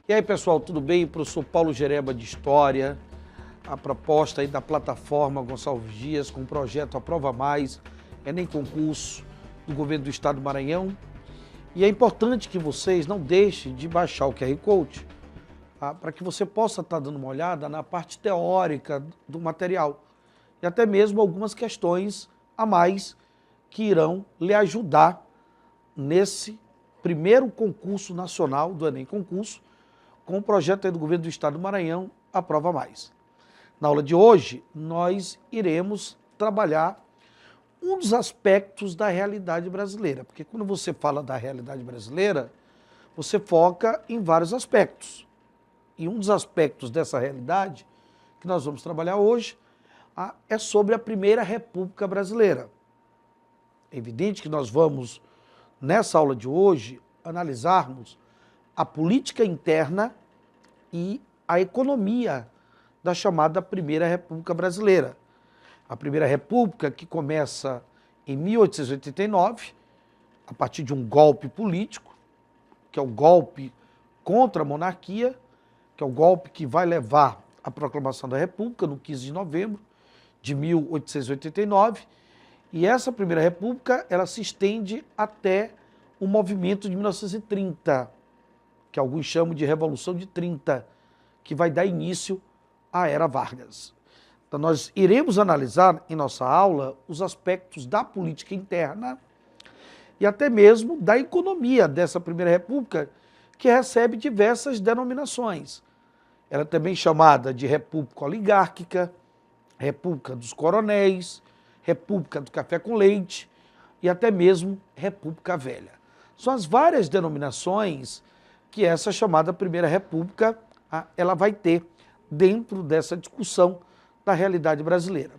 E aí, pessoal, tudo bem? Professor Paulo Gereba de História, a proposta aí da plataforma Gonçalves Dias com o projeto Aprova Mais, Enem Concurso do Governo do Estado do Maranhão. E é importante que vocês não deixem de baixar o QR Code, para que você possa estar dando uma olhada na parte teórica do material e até mesmo algumas questões a mais que irão lhe ajudar nesse primeiro concurso nacional do Enem Concurso, com o projeto aí do Governo do Estado do Maranhão, Aprova Mais. Na aula de hoje, nós iremos trabalhar um dos aspectos da realidade brasileira, porque quando você fala da realidade brasileira, você foca em vários aspectos. E um dos aspectos dessa realidade que nós vamos trabalhar hoje é sobre a Primeira República Brasileira. É evidente que nós vamos, nessa aula de hoje, analisarmos a política interna e a economia da chamada Primeira República Brasileira. A Primeira República, que começa em 1889, a partir de um golpe político, que é o golpe contra a monarquia, que é o golpe que vai levar à proclamação da República no 15 de novembro de 1889, e essa Primeira República ela se estende até o movimento de 1930, que alguns chamam de Revolução de 30, que vai dar início à Era Vargas. Então nós iremos analisar em nossa aula os aspectos da política interna e até mesmo da economia dessa Primeira República, que recebe diversas denominações. Ela é também chamada de República Oligárquica, República dos Coronéis, República do Café com Leite e até mesmo República Velha. São as várias denominações que essa chamada Primeira República ela vai ter dentro dessa discussão da realidade brasileira.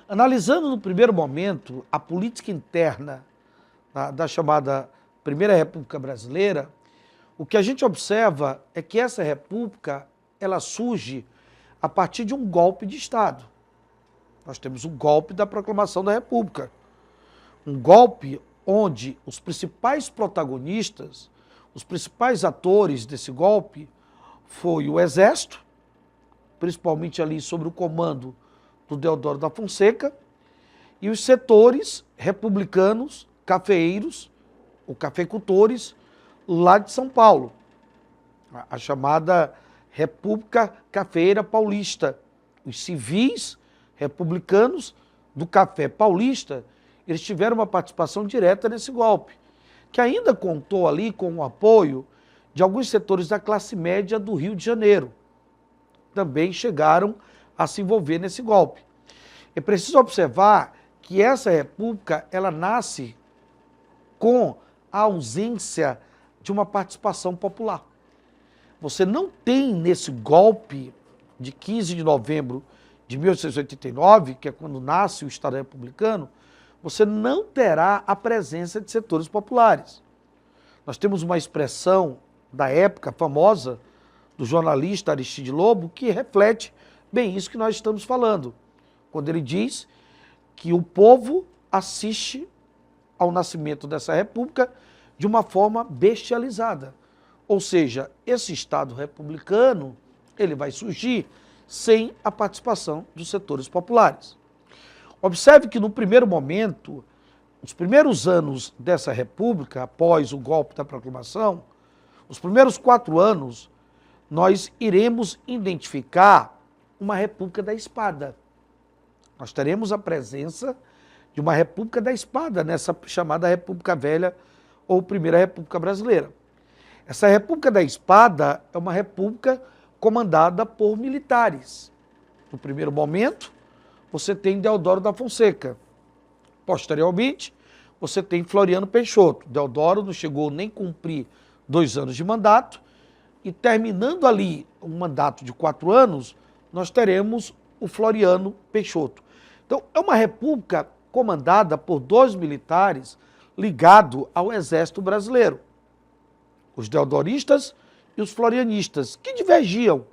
Analisando no primeiro momento a política interna da chamada Primeira República Brasileira, o que a gente observa é que essa república ela surge a partir de um golpe de Estado. Nós temos o golpe da proclamação da República. Um golpe onde os principais protagonistas, os principais atores desse golpe foi o Exército, principalmente ali sob o comando do Deodoro da Fonseca, e os setores republicanos, cafeeiros, ou cafeicultores, lá de São Paulo, a chamada República Cafeeira Paulista. Os civis republicanos do café paulista, eles tiveram uma participação direta nesse golpe, que ainda contou ali com o apoio de alguns setores da classe média do Rio de Janeiro. Também chegaram a se envolver nesse golpe. É preciso observar que essa república ela nasce com a ausência de uma participação popular. Você não tem nesse golpe de 15 de novembro de 1889, que é quando nasce o Estado republicano, você não terá a presença de setores populares. Nós temos uma expressão da época famosa do jornalista Aristide Lobo que reflete bem isso que nós estamos falando, quando ele diz que o povo assiste ao nascimento dessa república de uma forma bestializada. Ou seja, esse Estado republicano ele vai surgir sem a participação dos setores populares. Observe que no primeiro momento, os primeiros anos dessa república, após o golpe da proclamação, os primeiros 4 anos, nós iremos identificar uma república da espada. Nós teremos a presença de uma república da espada nessa chamada República Velha ou Primeira República Brasileira. Essa República da Espada é uma república comandada por militares. No primeiro momento, você tem Deodoro da Fonseca. Posteriormente, você tem Floriano Peixoto. Deodoro não chegou nem a cumprir 2 anos de mandato, e terminando ali um mandato de 4 anos, nós teremos o Floriano Peixoto. Então, é uma república comandada por 2 militares ligados ao Exército Brasileiro. Os deodoristas e os florianistas, que divergiam.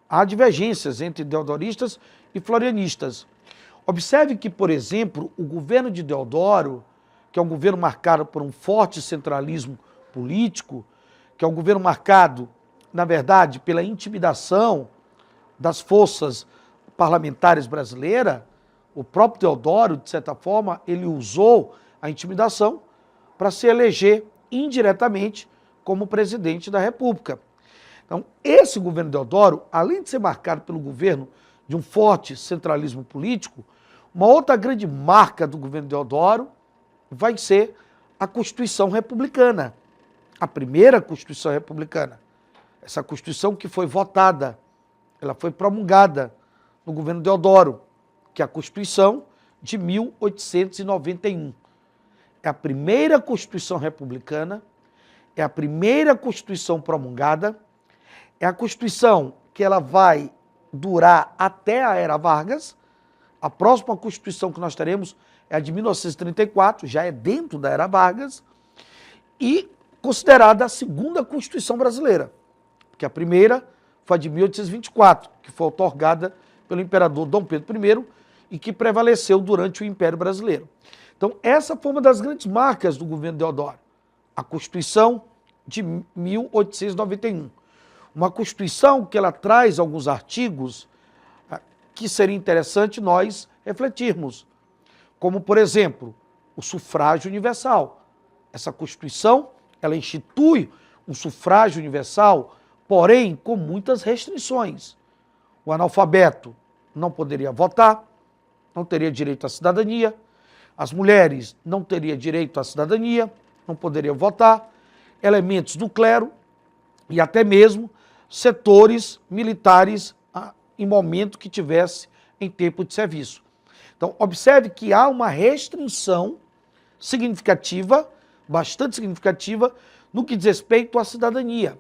Há divergências entre deodoristas e florianistas. Observe que, por exemplo, o governo de Deodoro, que é um governo marcado por um forte centralismo político, que é um governo marcado, na verdade, pela intimidação das forças parlamentares brasileiras, o próprio Deodoro, de certa forma, ele usou a intimidação para se eleger indiretamente como presidente da República. Então, esse governo Deodoro, além de ser marcado pelo governo de um forte centralismo político, uma outra grande marca do governo Deodoro vai ser a Constituição Republicana, a primeira Constituição Republicana. Essa Constituição que foi votada, ela foi promulgada no governo Deodoro, que é a Constituição de 1891. É a primeira Constituição Republicana, é a primeira Constituição promulgada, é a Constituição que ela vai durar até a Era Vargas. A próxima Constituição que nós teremos é a de 1934, já é dentro da Era Vargas, e considerada a segunda Constituição brasileira, porque a primeira foi a de 1824, que foi outorgada pelo imperador Dom Pedro I e que prevaleceu durante o Império Brasileiro. Então, essa foi uma das grandes marcas do governo Deodoro, a Constituição de 1891. Uma Constituição que ela traz alguns artigos que seria interessante nós refletirmos, como, por exemplo, o sufrágio universal. Essa Constituição, ela institui um sufrágio universal, porém com muitas restrições. O analfabeto não poderia votar, não teria direito à cidadania, as mulheres não teriam direito à cidadania, não poderiam votar, elementos do clero e até mesmo setores militares em momento que tivesse em tempo de serviço. Então, observe que há uma restrição significativa, bastante significativa, no que diz respeito à cidadania.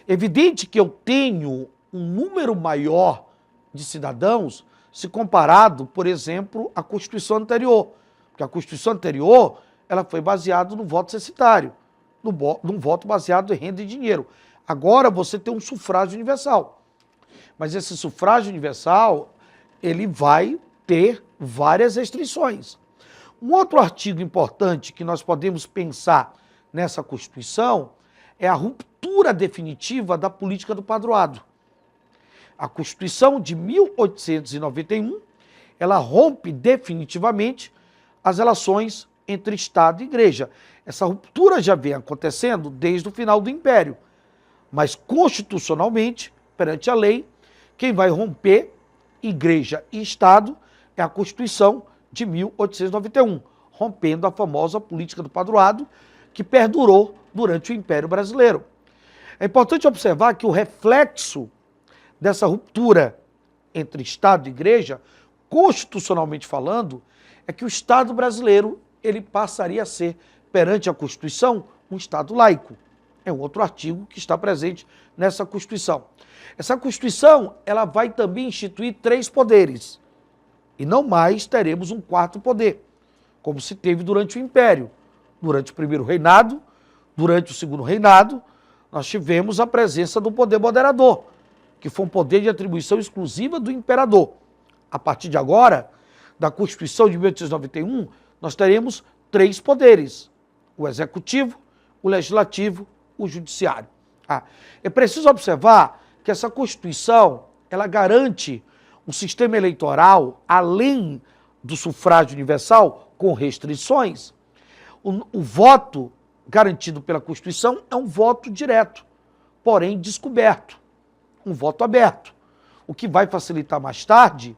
Evidente que eu tenho um número maior de cidadãos se comparado, por exemplo, à Constituição anterior. Porque a Constituição anterior ela foi baseada no voto censitário, num voto baseado em renda e dinheiro. Agora você tem um sufrágio universal. Mas esse sufrágio universal, ele vai ter várias restrições. Um outro artigo importante que nós podemos pensar nessa Constituição é a ruptura definitiva da política do padroado. A Constituição de 1891, ela rompe definitivamente as relações entre Estado e Igreja. Essa ruptura já vem acontecendo desde o final do Império, mas constitucionalmente, perante a lei, quem vai romper Igreja e Estado é a Constituição de 1891, rompendo a famosa política do padroado que perdurou durante o Império Brasileiro. É importante observar que o reflexo dessa ruptura entre Estado e Igreja, constitucionalmente falando, é que o Estado brasileiro ele passaria a ser, perante a Constituição, um Estado laico. É um outro artigo que está presente nessa Constituição. Essa Constituição ela vai também instituir 3 poderes, e não mais teremos um 4º poder, como se teve durante o Império. Durante o primeiro reinado, durante o segundo reinado, nós tivemos a presença do poder moderador, que foi um poder de atribuição exclusiva do imperador. A partir de agora, da Constituição de 1891, nós teremos 3 poderes: o executivo, o legislativo, o judiciário. É preciso observar que essa Constituição ela garante um sistema eleitoral, além do sufrágio universal, com restrições. O voto garantido pela Constituição é um voto direto, porém descoberto, um voto aberto, o que vai facilitar mais tarde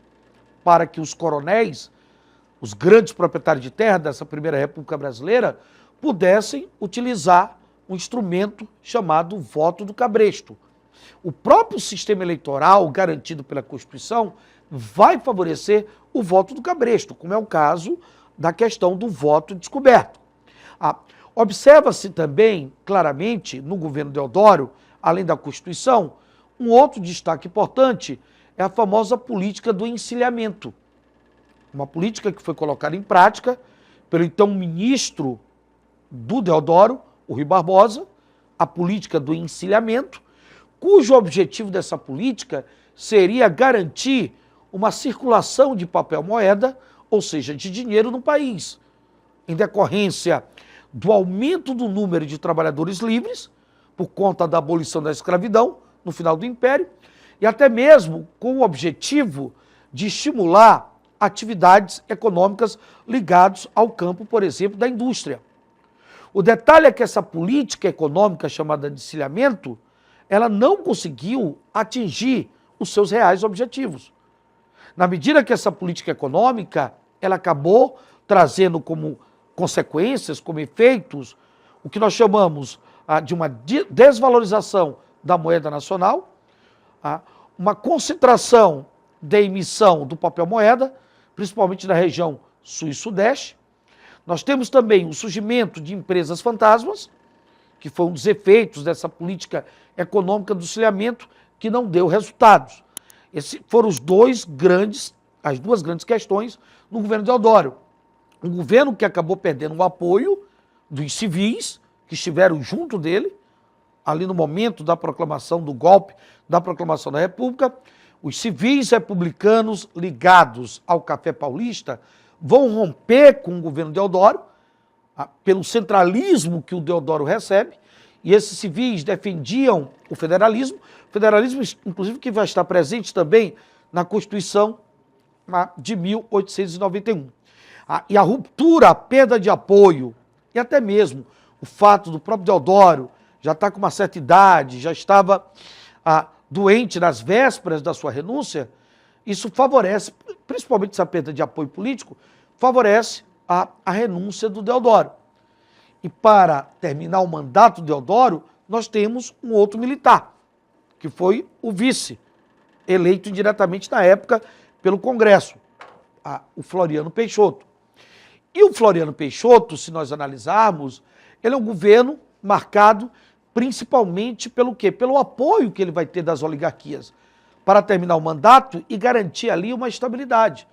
para que os coronéis, os grandes proprietários de terra dessa primeira República Brasileira, pudessem utilizar um instrumento chamado voto do cabresto. O próprio sistema eleitoral garantido pela Constituição vai favorecer o voto do cabresto, como é o caso da questão do voto descoberto. Observa-se também claramente no governo Deodoro, além da Constituição, um outro destaque importante é a famosa política do encilhamento. Uma política que foi colocada em prática pelo então ministro do Deodoro, o Rui Barbosa, a política do encilhamento, cujo objetivo dessa política seria garantir uma circulação de papel moeda, ou seja, de dinheiro no país, em decorrência do aumento do número de trabalhadores livres, por conta da abolição da escravidão no final do Império, e até mesmo com o objetivo de estimular atividades econômicas ligadas ao campo, por exemplo, da indústria. O detalhe é que essa política econômica chamada de encilhamento, ela não conseguiu atingir os seus reais objetivos. Na medida que essa política econômica, ela acabou trazendo como consequências, como efeitos, o que nós chamamos de uma desvalorização da moeda nacional, uma concentração da emissão do papel moeda, principalmente na região sul e sudeste. Nós temos também o surgimento de empresas fantasmas, que foi um dos efeitos dessa política econômica do encilhamento que não deu resultados. Esses foram as duas grandes questões no governo Deodoro. Um governo que acabou perdendo o apoio dos civis, que estiveram junto dele, ali no momento da proclamação do golpe, da proclamação da República. Os civis republicanos ligados ao Café Paulista vão romper com o governo Deodoro, pelo centralismo que o Deodoro recebe, e esses civis defendiam o federalismo, inclusive que vai estar presente também na Constituição de 1891. E a ruptura, a perda de apoio, e até mesmo o fato do próprio Deodoro já estar com uma certa idade, já estava doente nas vésperas da sua renúncia, isso favorece, principalmente essa perda de apoio político, favorece a renúncia do Deodoro. E para terminar o mandato do Deodoro, nós temos um outro militar, que foi o vice, eleito indiretamente na época pelo Congresso, o Floriano Peixoto. E o Floriano Peixoto, se nós analisarmos, ele é um governo marcado principalmente pelo quê? Pelo apoio que ele vai ter das oligarquias para terminar o mandato e garantir ali uma estabilidade,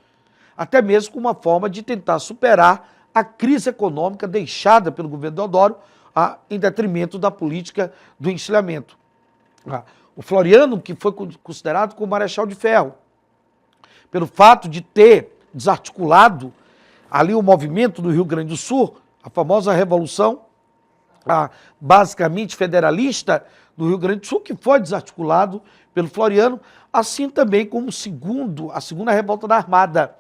até mesmo com uma forma de tentar superar a crise econômica deixada pelo governo Deodoro em detrimento da política do encilhamento. O Floriano, que foi considerado como marechal de ferro, pelo fato de ter desarticulado ali o movimento do Rio Grande do Sul, a famosa revolução basicamente federalista do Rio Grande do Sul, que foi desarticulado pelo Floriano, assim também como a segunda revolta da Armada,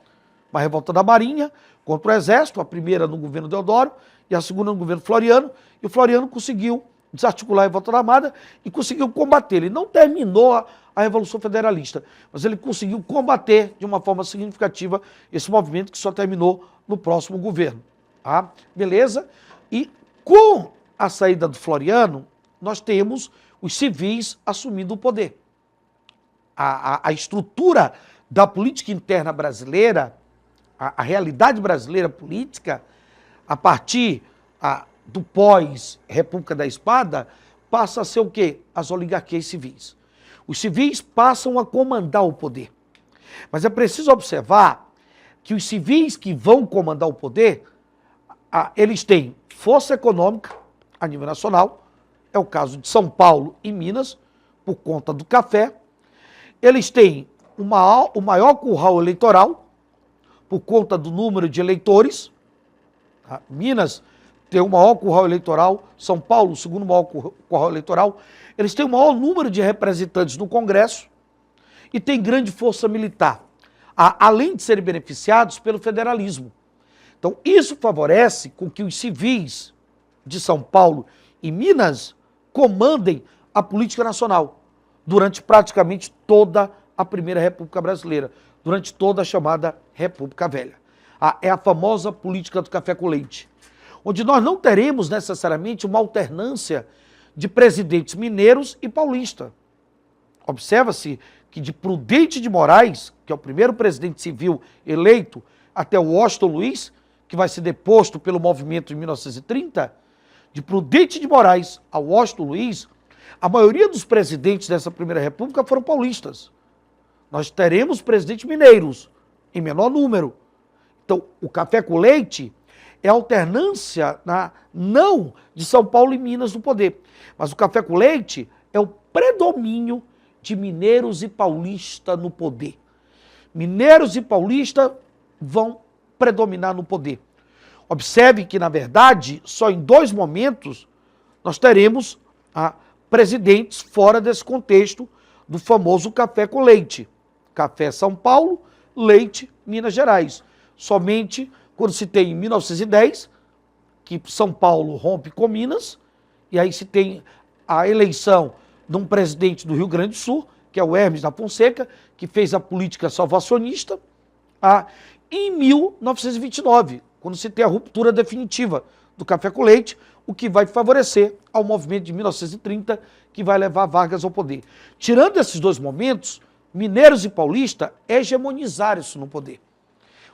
uma revolta da Marinha contra o Exército, a primeira no governo Deodoro e a segunda no governo Floriano, e o Floriano conseguiu desarticular a revolta da Armada e conseguiu combater. Ele não terminou a Revolução Federalista, mas ele conseguiu combater de uma forma significativa esse movimento que só terminou no próximo governo. Beleza? E com a saída do Floriano, nós temos os civis assumindo o poder. A estrutura da política interna brasileira, a realidade brasileira política, a partir do pós-República da Espada, passa a ser o quê? As oligarquias civis. Os civis passam a comandar o poder. Mas é preciso observar que os civis que vão comandar o poder, eles têm força econômica a nível nacional, é o caso de São Paulo e Minas, por conta do café. Eles têm o maior curral eleitoral, por conta do número de eleitores. Minas tem o maior curral eleitoral, São Paulo o segundo maior curral eleitoral. Eles têm o maior número de representantes no Congresso e têm grande força militar, além de serem beneficiados pelo federalismo. Então, isso favorece com que os civis de São Paulo e Minas comandem a política nacional durante praticamente toda a Primeira República Brasileira, durante toda a chamada República Velha. É a famosa política do café com leite, onde nós não teremos necessariamente uma alternância de presidentes mineiros e paulistas. Observa-se que de Prudente de Moraes, que é o primeiro presidente civil eleito, até o Washington Luiz, que vai ser deposto pelo movimento em 1930, de Prudente de Moraes a Washington Luiz, a maioria dos presidentes dessa Primeira República foram paulistas. Nós teremos presidentes mineiros, em menor número. Então, o café com leite é a alternância não de São Paulo e Minas no poder, mas o café com leite é o predomínio de mineiros e paulistas no poder. Mineiros e paulistas vão predominar no poder. Observe que, na verdade, só em dois momentos nós teremos presidentes fora desse contexto do famoso café com leite. Café São Paulo, leite Minas Gerais. Somente quando se tem em 1910, que São Paulo rompe com Minas, e aí se tem a eleição de um presidente do Rio Grande do Sul, que é o Hermes da Fonseca, que fez a política salvacionista, em 1929, quando se tem a ruptura definitiva do café com leite, o que vai favorecer ao movimento de 1930, que vai levar Vargas ao poder. Tirando esses dois momentos, mineiros e paulistas hegemonizaram isso no poder.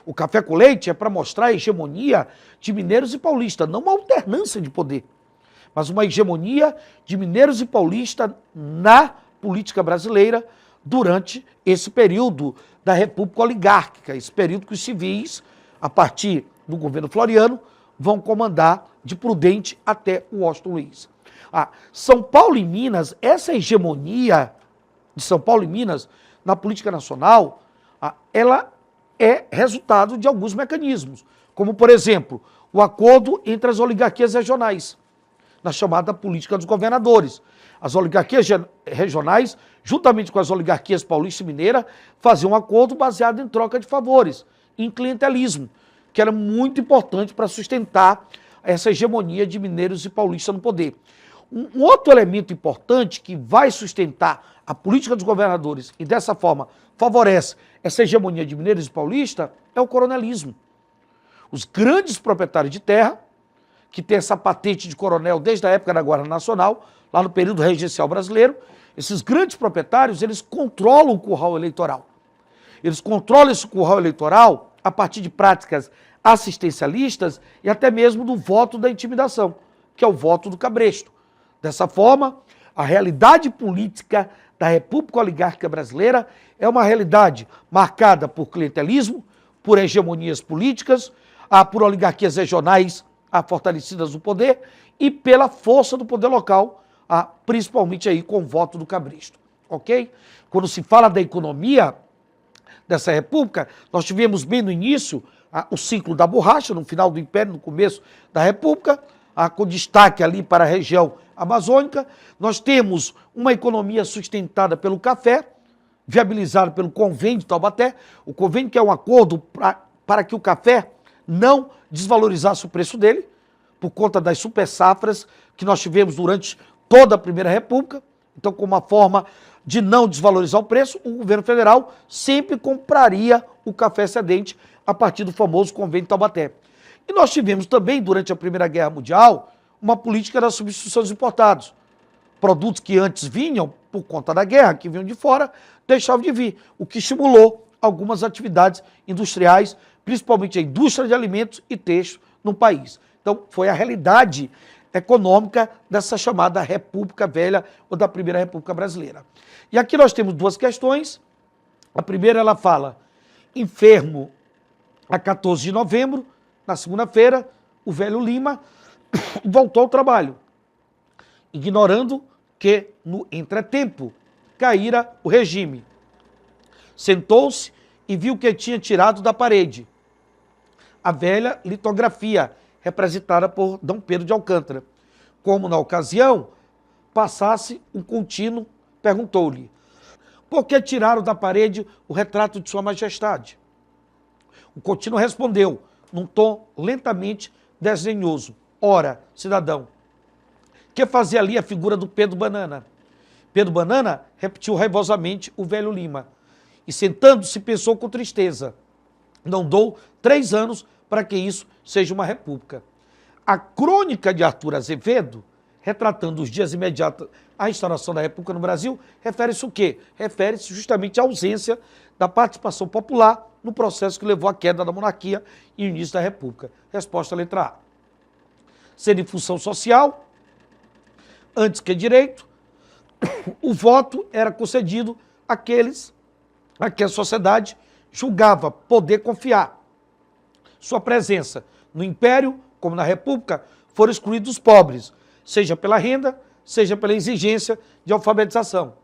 O café com leite é para mostrar a hegemonia de mineiros e paulistas, não uma alternância de poder, mas uma hegemonia de mineiros e paulistas na política brasileira durante esse período da República Oligárquica, esse período que os civis, a partir do governo Floriano, vão comandar de Prudente até Washington Luiz. São Paulo e Minas, essa hegemonia de São Paulo e Minas na política nacional, ela é resultado de alguns mecanismos, como, por exemplo, o acordo entre as oligarquias regionais, na chamada política dos governadores. As oligarquias regionais, juntamente com as oligarquias paulista e mineira, faziam um acordo baseado em troca de favores, em clientelismo, que era muito importante para sustentar essa hegemonia de mineiros e paulistas no poder. Um outro elemento importante que vai sustentar a política dos governadores e dessa forma favorece essa hegemonia de mineiros e paulistas é o coronelismo. Os grandes proprietários de terra, que têm essa patente de coronel desde a época da Guarda Nacional, lá no período regencial brasileiro, esses grandes proprietários, eles controlam o curral eleitoral. Eles controlam esse curral eleitoral a partir de práticas assistencialistas e até mesmo do voto da intimidação, que é o voto do cabresto. Dessa forma, a realidade política da República Oligárquica Brasileira é uma realidade marcada por clientelismo, por hegemonias políticas, por oligarquias regionais fortalecidas no poder e pela força do poder local, principalmente aí com o voto do cabresto, ok? Quando se fala da economia dessa república, nós tivemos bem no início o ciclo da borracha, no final do Império, no começo da república, com destaque ali para a região amazônica. Nós temos uma economia sustentada pelo café, viabilizado pelo Convênio de Taubaté. O Convênio que é um acordo para que o café não desvalorizasse o preço dele, por conta das super safras que nós tivemos durante toda a Primeira República. Então, como uma forma de não desvalorizar o preço, o governo federal sempre compraria o café excedente a partir do famoso Convênio de Taubaté. E nós tivemos também, durante a Primeira Guerra Mundial, uma política da substituição dos importados. Produtos que antes vinham, por conta da guerra, que vinham de fora, deixavam de vir, o que estimulou algumas atividades industriais, principalmente a indústria de alimentos e texto no país. Então, foi a realidade econômica dessa chamada República Velha ou da Primeira República Brasileira. E aqui nós temos duas questões. A primeira, ela fala, enfermo a 14 de novembro, na segunda-feira, o velho Lima voltou ao trabalho, ignorando que, no entretempo, caíra o regime. Sentou-se e viu que tinha tirado da parede a velha litografia representada por D. Pedro de Alcântara. Como na ocasião passasse um contínuo, perguntou-lhe, por que tiraram da parede o retrato de Sua Majestade? O contínuo respondeu, num tom lentamente desdenhoso, ora, cidadão, que fazia ali a figura do Pedro Banana? Pedro Banana repetiu raivosamente o velho Lima, e sentando-se pensou com tristeza, não dou 3 anos para que isso seja uma república. A crônica de Arthur Azevedo, retratando os dias imediatos à instauração da república no Brasil, refere-se o quê? Refere-se justamente à ausência da participação popular no processo que levou à queda da monarquia e o início da república. Resposta letra A. Sendo em função social, antes que direito, o voto era concedido àqueles a que a sociedade julgava poder confiar. Sua presença no Império, como na República, foram excluídos os pobres, seja pela renda, seja pela exigência de alfabetização.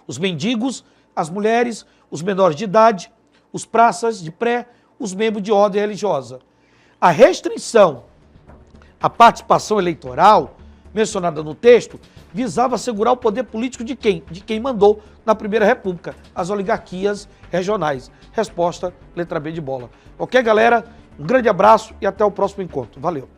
Os mendigos, as mulheres, os menores de idade, os praças de pré, os membros de ordem religiosa. A restrição à participação eleitoral mencionada no texto visava assegurar o poder político de quem? De quem mandou na Primeira República, as oligarquias regionais. Resposta, letra B de bola. Ok, galera? Um grande abraço e até o próximo encontro. Valeu!